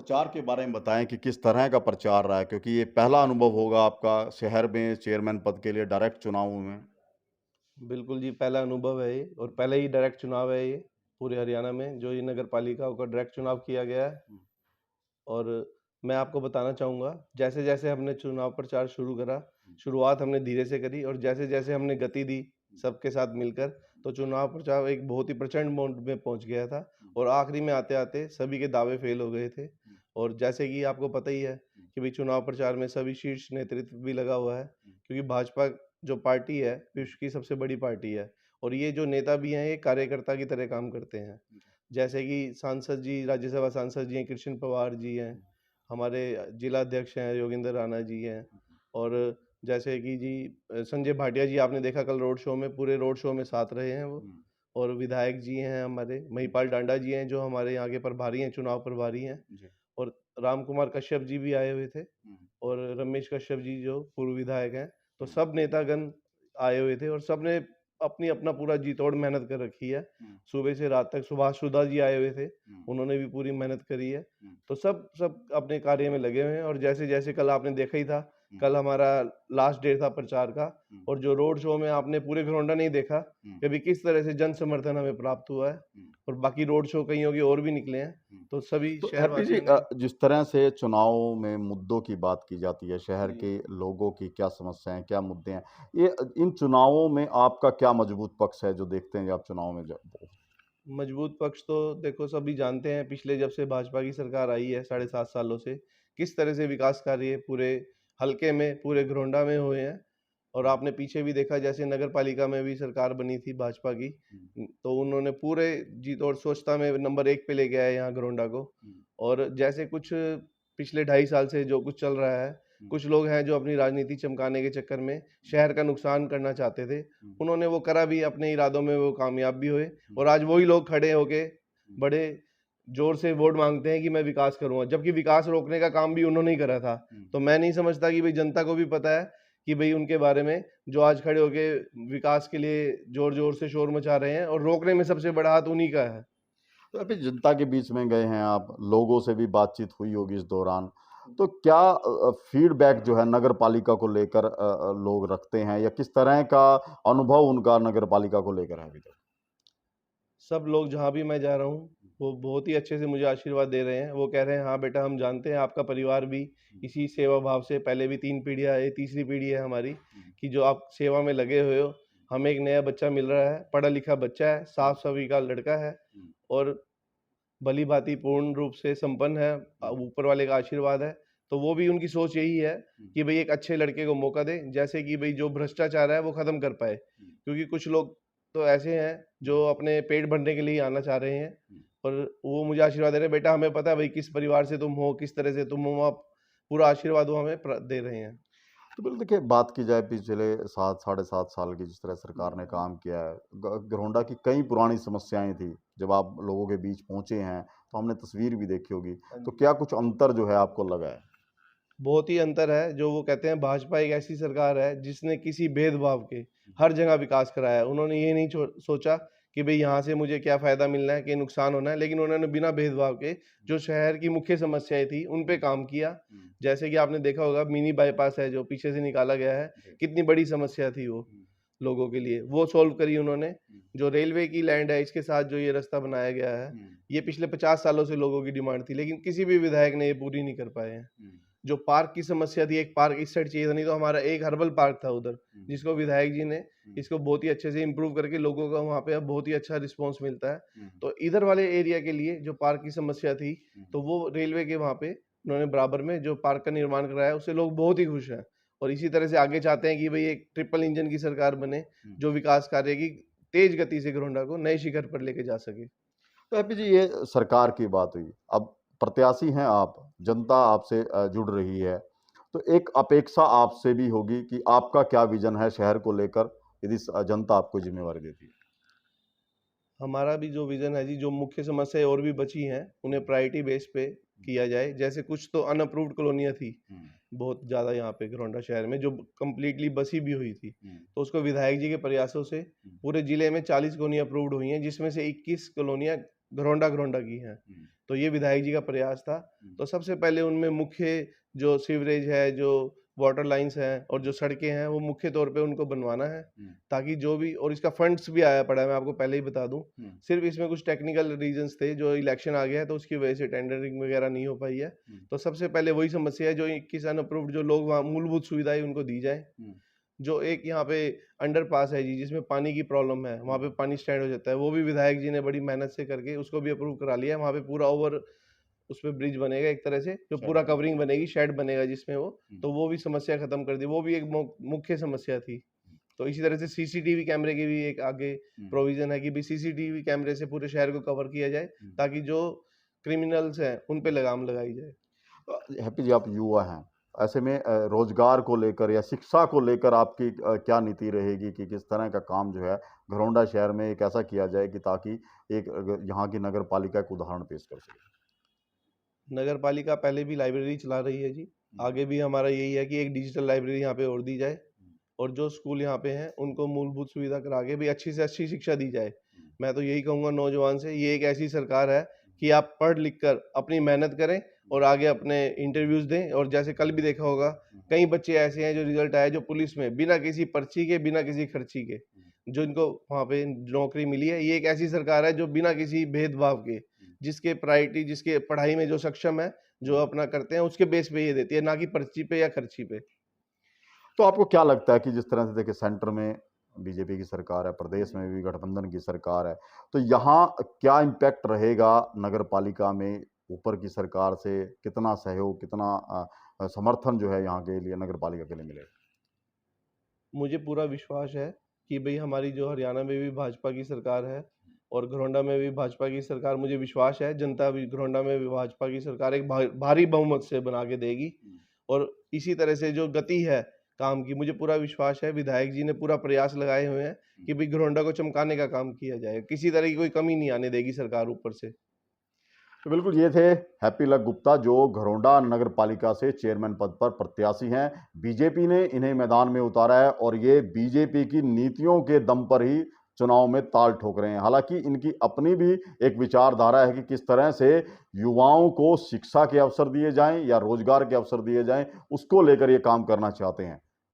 प्रचार के बारे में बताएँ कि किस तरह का प्रचार रहा है? क्योंकि ये पहला अनुभव होगा आपका शहर में चेयरमैन पद के लिए डायरेक्ट चुनाव में। बिल्कुल जी, पहला अनुभव है ये और पहले ही डायरेक्ट चुनाव है ये, पूरे हरियाणा में जो ये नगर पालिकाओं का डायरेक्ट चुनाव किया गया है। हुँ, और मैं आपको बताना चाहूँगा, जैसे-जैसे हमने चुनाव प्रचार शुरू करा, हुँ, शुरुआत हमने धीरे से करी और जैसे-जैसे हमने गति दी हुँ, सबके साथ मिलकर, तो चुनाव प्रचार एक बहुत ही प्रचंड मोड में पहुँच गया था हुँ, और आखिरी में आते-आते सभी के दावे फेल हो गए थे। हुँ, और जैसे कि आपको पता ही है हुँ, कि भई चुनाव प्रचार में सभी शीर्ष नेतृत्व भी लगा हुआ है, हुँ, क्योंकि भाजपा जो पार्टी है, हुँ, विश्व की सबसे बड़ी पार्टी है और ये जो नेता भी हैं, ये कार्यकर्ता की तरह काम करते हैं। हुँ, जैसे कि सांसद जी, राज्यसभा सांसद जी हैं, कृष्ण पवार जी हैं, हुँ, हमारे जिला अध्यक्ष हैं, योगेंद्र राणा जी हैं हुँ, और जैसे कि जी संजय भाटिया जी आपने देखा कल रोड शो में, पूरे रोड शो में साथ रहे हैं वो। हुँ, और विधायक जी हैं हमारे, हुँ, महिपाल डांडा जी हैं, जो हमारे यहाँ के प्रभारी हैं, चुनाव प्रभारी हैं जी, और राम कुमार कश्यप जी भी आए हुए थे हुँ, और रमेश कश्यप जी जो पूर्व विधायक हैं। तो हुँ, सब नेतागण आए हुए थे और सबने अपनी अपना पूरा जी तोड़ मेहनत कर रखी है। हुँ, सुबह से रात तक सुभाष सुधा जी आए हुए थे, हुँ, उन्होंने भी पूरी मेहनत करी है। हुँ, तो सब सब अपने कार्य में लगे हुए हैं और जैसे-जैसे कल आपने देखा ही था, हुँ, कल हमारा लास्ट डे था प्रचार का हुँ, और जो रोड शो में आपने पूरे घरौंडा नहीं देखा, हुँ, कि अभी किस तरह से जन समर्थन हमें प्राप्त हुआ है हुँ, और बाकी रोड शो कईयों के और भी निकले हैं। हुँ। तो सभी तो हैप्पी जी शहरवासियों ने जिस तरह से चुनाव में मुद्दों की बात की जाती है, शहर जी। के लोगों की क्या समस्याएँ, क्या मुद्दे हैं? ये इन चुनावों में आपका क्या मजबूत पक्ष है जो देखते हैं जब आप चुनाव में जब मजबूत पक्ष तो देखो सभी जानते हैं, पिछले जब से भाजपा की सरकार आई है साढ़े 7 सालों से, किस तरह से विकास कार्य पूरे हलके में, पूरे घरौंडा में हुए हैं। और हुँ, आपने पीछे भी देखा जैसे नगर पालिका में भी सरकार बनी थी भाजपा की, हुँ, तो उन्होंने पूरे जीत और स्वच्छता में नंबर 1 पे लेके आए यहाँ घरौंडा को। हुँ, और जैसे कुछ पिछले ढाई साल से जो कुछ चल रहा है, हुँ, कुछ लोग हैं जो अपनी राजनीति चमकाने के चक्कर में हुँ, शहर का नुकसान करना चाहते थे। हुँ, उन्होंने वो करा भी, अपने इरादों में वो कामयाब भी हुए हुँ, और आज वही लोग खड़े होके हुँ, बड़े ज़ोर से वोट माँगते हैं कि मैं विकास करूँगा, जबकि विकास रोकने का काम भी उन्होंने ही करा था। हुँ। तो मैं नहीं समझता कि भई जनता को भी पता है कि भई उनके बारे में, जो आज खड़े होके विकास के लिए ज़ोर-ज़ोर से शोर मचा रहे हैं और रोकने में सबसे बड़ा हाथ उन्हीं का है। तो अभी जनता के बीच में गए हैं आप, लोगों से भी बातचीत हुई होगी इस दौरान। तो क्या फीडबैक जो है नगर पालिका को लेकर लोग रखते हैं या किस तरह का अनुभव उनका नगर पालिका को लेकर है अभी तक? सब लोग जहाँ भी मैं जा रहा हूँ, वो बहुत ही अच्छे से मुझे आशीर्वाद दे रहे हैं। वो कह रहे हैं, "हाँ बेटा, हम जानते हैं आपका परिवार भी हुँ, इसी सेवा भाव से पहले भी 3 पीढ़ियाँ, ये तीसरी पीढ़ी है हमारी हुँ, कि जो आप सेवा में लगे हुए हो। हमें एक नया बच्चा मिल रहा है, पढ़ा-लिखा बच्चा है, हुँ, साफ-सफाई का लड़का है हुँ, और भली-भाँति पूर्ण रूप से संपन्न है। हुँ, ऊपर वाले का आशीर्वाद है।" तो वो भी उनकी सोच यही है हुँ, कि भई एक अच्छे लड़के को मौका दें, जैसे कि भई जो भ्रष्टाचार है, वो खत्म कर पाए। हुँ, क्योंकि कुछ लोग तो ऐसे हैं, हुँ, जो अपने पेट भरने के लिए ही आना चाह रहे हैं हुँ। और वो मुझे आशीर्वाद दे रहे हैं, "बेटा, हमें पता है भई किस परिवार से तुम हो, किस तरह से तुम हो।" आप पूरा आशीर्वाद वो हमें दे रहे हैं। तो बिल्कुल देखिए बात की जाए पिछले 7 साढ़े 7 साल की जिस तरह सरकार ने हुँ। काम किया है, घरौंडा की कई पुरानी समस्याएँ थी। जब आप लोगों के बीच पहुँचे हैं, तो हमने तस्वीर भी देखी होगी। हाँ तो जी। क्या कुछ अंतर जो है आपको लगा है? बहुत ही अंतर है, जो वो कहते हैं भाजपा एक ऐसी सरकार है जिसने किसी भेदभाव के हुँ, हर जगह विकास कराया है। उन्होंने ये नहीं सोचा कि भई यहाँ से मुझे क्या फ़ायदा मिलना है, कि नुकसान होना है, लेकिन उन्होंने बिना भेदभाव के जो शहर की मुख्य समस्याएँ थी, उन पे हुँ, काम किया। हुँ, जैसे कि आपने देखा होगा मिनी बाईपास है जो पीछे से निकाला गया है, जी। कितनी बड़ी समस्या थी वो हुँ, लोगों के लिए, वो सॉल्व करी उन्होंने। हुँ, जो रेलवे की लैंड है, इसके साथ जो ये रास्ता बनाया गया है, हुँ, ये पिछले 50 सालों से लोगों की डिमांड थी, लेकिन किसी भी विधायक ने ये पूरी नहीं कर पाए हैं। हुँ, जो पार्क की समस्या थी, एक पार्क इस साइड चाहिए था, नहीं तो हमारा एक हर्बल पार्क था उधर, हुँ, जिसको विधायक जी ने हुँ, इसको बहुत ही अच्छे से इम्प्रूव करके लोगों का वहाँ पे अब बहुत ही अच्छा रिस्पॉन्स मिलता है। हुँ, तो इधर वाले एरिया के लिए जो पार्क की समस्या थी, हुँ, तो वो रेलवे के वहाँ पे उन्होंने बराबर में जो पार्क का निर्माण कराया, उससे लोग बहुत ही खुश हैं। और इसी तरह से आगे चाहते हैं कि भई एक ट्रिपल इंजन की सरकार बने, हुँ। जो विकास कार्य की तेज़ गति से घरौंडा को नए शिखर पर लेके जा सके। तो हैप्पी जी ये सरकार की बात हुई। अब प्रत्याशी हैं आप, जनता आपसे जुड़ रही है। तो एक अपेक्षा आपसे भी होगी कि आपका क्या विज़न है शहर को लेकर यदि जनता आपको ज़िम्मेवारी देती है? हमारा भी जो विज़न है जी, जो मुख्य समस्याएँ और भी बची हैं, उन्हें हुँ, प्रायोरिटी बेस पे हुँ, किया जाए। जैसे कुछ तो अनअप्रूव्ड कॉलोनियाँ थी, हुँ, बहुत ज़्यादा यहाँ पे घरौंडा शहर में, जो कंप्लीटली बसी भी हुई थी। हुँ, तो उसको विधायक जी के प्रयासों से हुँ, पूरे ज़िले में 40 कॉलोनी अप्रूव्ड हुई हैं, जिसमें से 21 कॉलोनियाँ घरौंडा घरौंडा की हैं। तो ये विधायक जी का प्रयास था। तो सबसे पहले उनमें मुख्य जो सीवरेज है, जो वाटर लाइन्स हैं और जो सड़कें हैं, वो मुख्य तौर पे उनको बनवाना है, ताकि जो भी, और इसका फंड्स भी आया पड़ा है, मैं आपको पहले ही बता दूँ। सिर्फ़ इसमें कुछ टेक्निकल रीज़न्स थे, जो इलेक्शन आ गया है, तो उसकी वजह से टेंडरिंग वगैरह नहीं हो पाई है। तो सबसे पहले वही समस्या है, जो 21 अनअप्रूव्ड जो लोग वहाँ मूलभूत सुविधाएँ उनको दी जाएँ। जो एक यहाँ पे अंडरपास है जी, जिसमें पानी की प्रॉब्लम है, वहाँ पे पानी स्टैंड हो जाता है, वो भी विधायक जी ने बड़ी मेहनत से करके उसको भी अप्रूव करा लिया है। वहाँ पे पूरा ओवर उसपे ब्रिज बनेगा एक तरह से, जो पूरा कवरिंग बनेगी, शेड बनेगा जिसमें तो वो भी समस्या खत्म कर दी। वो भी एक मुख्य समस्या थी। तो इसी तरह से सीसीटीवी कैमरे की भी एक आगे प्रोविज़न है कि भई सीसीटीवी कैमरे से पूरे शहर को कवर किया जाए, ताकि जो क्रिमिनल्स हैं, उन पे लगाम लगाई जाए। हैप्पी जी, आप युवा हैं, ऐसे में रोजगार को लेकर या शिक्षा को लेकर आपकी क्या नीति रहेगी कि किस तरह का काम जो है घरौंडा शहर में एक ऐसा किया जाए कि ताकि एक यहाँ की नगर पालिका एक उदाहरण पेश कर सके? नगर पालिका पहले भी लाइब्रेरी चला रही है जी। आगे भी हमारा यही है कि एक डिजिटल लाइब्रेरी यहाँ पे और दी जाए, और जो स्कूल यहाँ पे हैं, उनको मूलभूत सुविधा करा के भी अच्छी से अच्छी शिक्षा दी जाए। मैं तो यही कहूँगा नौजवान से, ये एक ऐसी सरकार है कि आप पढ़ लिख कर अपनी मेहनत करें और आगे अपने इंटरव्यूज़ दें। और जैसे कल भी देखा होगा, कई बच्चे ऐसे हैं जो रिज़ल्ट आए, जो पुलिस में बिना किसी पर्ची के, बिना किसी खर्ची के, जो इनको वहाँ पे नौकरी मिली है। ये एक ऐसी सरकार है जो बिना किसी भेदभाव के, जिसके प्रायोरिटी, जिसके पढ़ाई में जो सक्षम है, जो अपना करते हैं, उसके बेस पे ये देती है, ना कि पर्ची पे या खर्ची पे। तो आपको क्या लगता है कि जिस तरह से देखिए सेंटर में बीजेपी की सरकार है, प्रदेश में भी गठबंधन की सरकार है, तो यहाँ क्या इम्पैक्ट रहेगा नगर पालिका में? ऊपर की सरकार से कितना सहयोग, कितना समर्थन जो है यहाँ के लिए नगर पालिका के लिए मिलेगा? मुझे पूरा विश्वास है कि भई हमारी जो हरियाणा में भी भाजपा की सरकार है और घरौंडा में भी भाजपा की सरकार, मुझे विश्वास है जनता भी घरौंडा में भी भाजपा की सरकार एक भारी बहुमत से बना के देगी। और इसी तरह से जो गति है काम की, मुझे पूरा विश्वास है विधायक जी ने पूरा प्रयास लगाए हुए हैं कि भई घरौंडा को चमकाने का काम किया जाए। किसी तरह की कोई कमी नहीं आने देगी सरकार ऊपर से। तो बिल्कुल ये थे हैप्पी लक गुप्ता, जो घरौंडा नगर पालिका से चेयरमैन पद पर प्रत्याशी हैं। बीजेपी ने इन्हें मैदान में उतारा है और ये बीजेपी की नीतियों के दम पर ही चुनाव में ताल ठोक रहे हैं। हालांकि इनकी अपनी भी एक विचारधारा है कि किस तरह से युवाओं को शिक्षा के अवसर दिए जाएं या रोजगार के अवसर दिए जाएं, उसको लेकर ये काम करना चाहते हैं।